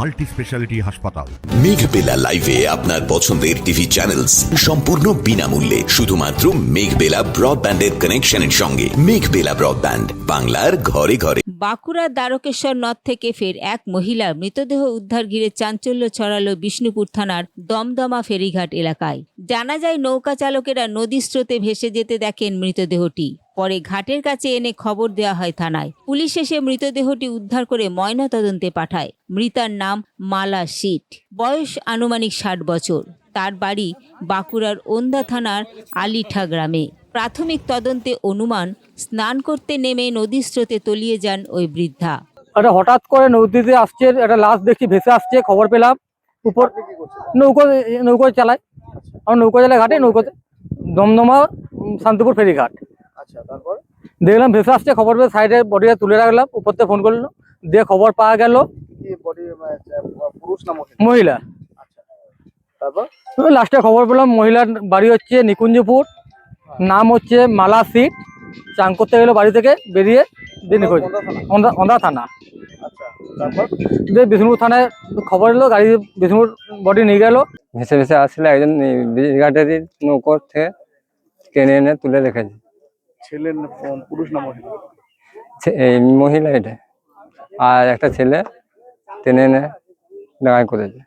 Multi speciality হাসপাতাল। মেঘবেলা লাইভে আপনার পছন্দের টিভি চ্যানেলস সম্পূর্ণ বিনামূল্যে, শুধুমাত্র মেঘবেলা ব্রডব্যান্ডের কানেকশনের সঙ্গে। মেঘবেলা ব্রডব্যান্ড, বাংলার ঘরে ঘরে। বাঁকুড়ার দ্বারকেশ্বর নদ থেকে ফের এক মহিলার মৃতদেহ উদ্ধার ঘিরে চাঞ্চল্য ছড়ালো বিষ্ণুপুর থানার দমদমা ফেরিঘাট এলাকায়। জানা যায় নৌকা চালকেরা নদীর স্রোতে ভেসে যেতে দেখেন মৃতদেহটি। পরে ঘাটের কাছে এনে খবর দেওয়া হয় থানায়। পুলিশ এসে মৃতদেহটি উদ্ধার করে ময়নাতদন্তে পাঠায়। মৃতার নাম মালা শীট, বয়স আনুমানিক 60 বছর। তার বাড়ি বাঁকুড়ার ওন্দা থানার আলিঠা গ্রামে। প্রাথমিক তদন্তে অনুমান, স্নান করতে নেমে নদীর স্রোতে তলিয়ে যান ওই বৃদ্ধা। এটা হঠাৎ করে নদীতে আসছে, একটা লাশ দেখি ভেসে আসছে, খবর পেলাম। উপর নৌকো চালায়, আমার নৌকো চালায় ঘাটে, নৌকোতে দমদমা শান্তিপুর ফেরিঘাট। আচ্ছা, তারপর দেখলাম ভেসে আসছে, খবর পেয়ে সাইডে বডিটা তুলে রাখলাম, উপর থেকে ফোন করলো, দিয়ে খবর পাওয়া গেল কি বডি, পুরুষ না মহিলা। আচ্ছা, তারপর লাস্টে খবর পেলাম মহিলার বাড়ি হচ্ছে নিকুঞ্জপুর, নাম হচ্ছে মালা শীট। চান করতে গেল বাড়ি থেকে বেরিয়ে ওন্দা থানা। আচ্ছা, তারপর দিয়ে বিষ্ণুপুর থানায় খবর এলো, গাড়ি বিষ্ণুপুর বডি নিয়ে গেল। ভেসে ভেসে আসলে একজন ঘাটেরই নৌকো থেকে টেনে এনে তুলে রেখেছে। ছেলে পুরুষ না মহিলা? এই মহিলা এটা, আর একটা ছেলে টেনে এনে ডাঙায় করেছে।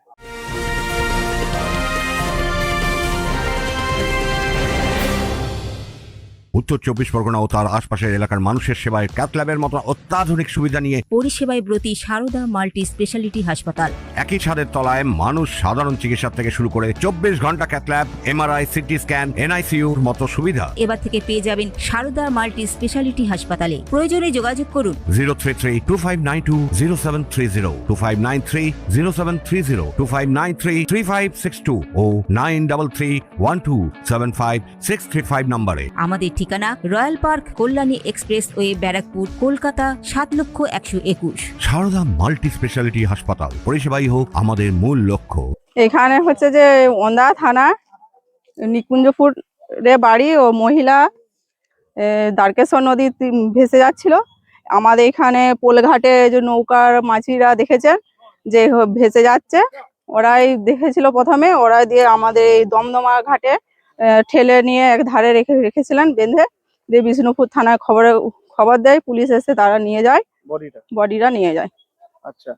উত্তর 24 পরগনা ও তার আশপাশের এলাকার মানুষের সেবায় ক্যাথ ল্যাবের মতো অত্যাধুনিক সুবিধা নিয়ে পরিষেবায় ব্রতী সারদা মাল্টি স্পেশালিটি হাসপাতাল। একই ছাদের তলায় মানুষ সাধারণ চিকিৎসা থেকে শুরু করে 24 ঘন্টা cath lab, MRI, CT scan, এনআইসিইউর মতো সুবিধা এবার থেকে পেয়ে যাবেন সারদা মাল্টি স্পেশালিটি হাসপাতালে। প্রয়োজনে যোগাযোগ করুন 033-2592-0730, 2593-0730, 2593-3562 ও 9331275635 নম্বরে। আমাদের ঠিকানা royal park, Kalyani expressway, Barrackpore, Kolkata 7,01,021। Sarada multi speciality হাসপাতাল, পরিষেবাই হোক আমাদের মূল লক্ষ্য। এখানে হচ্ছে যে ওন্দা থানা নিকুঞ্জপুরে বাড়ি, ও মহিলা দ্বারকেশ্বর নদী ভেসে যাচ্ছিল। আমাদের এখানে পোলঘাটে যে নৌকার মাঝিরা দেখেছেন যে ভেসে যাচ্ছে, ওরাই দেখেছিল প্রথমে, ওরাই দিয়ে আমাদের এই দমদমা ঘাটে ঠেলে নিয়ে এক ধারে রেখেছিলেন বেঁধে। দিয়ে বিষ্ণুপুর থানায় খবর দেয়, পুলিশ এসে তারা নিয়ে যায়, বডিটা নিয়ে যায়। আচ্ছা,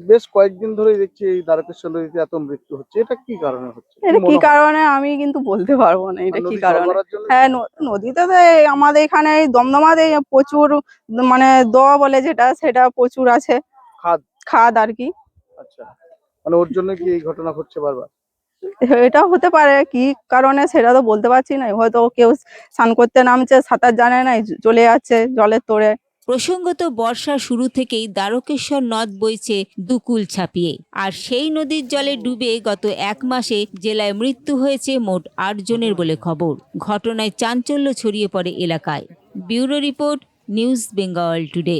বেশ কয়েকদিন ধরে দেখছি এই দ্বারকেশ্বর নদীতে এত মৃত্যু হচ্ছে, এটা কি কারণে হচ্ছে? এটা কি কারণে আমি কিন্তু বলতে পারবো না এটা কি কারণে। হ্যাঁ, নদীতে তো আমাদের এখানে দমদমাতে প্রচুর মানে বলে যেটা, সেটা প্রচুর আছে, খাদ আর কি। আচ্ছা, মানে ওর জন্য কি এই ঘটনা ঘটছে বারবার? এটা হতে পারে, কি কারণে সেটা তো বলতে পারছি না। হয়তো কেউ স্নান করতে নামছে, সাঁতার জানে না, চলে যাচ্ছে জলের তোড়ে। প্রসঙ্গত, বর্ষা শুরু থেকেই দ্বারকেশ্বর নদ বইছে দুকুল ছাপিয়ে, আর সেই নদীর জলে ডুবে গত 1 মাসে জেলায় মৃত্যু হয়েছে মোট 8 জনের বলে খবর। ঘটনায় চাঞ্চল্য ছড়িয়ে পড়ে এলাকায়। Bureau report, news Bengal today.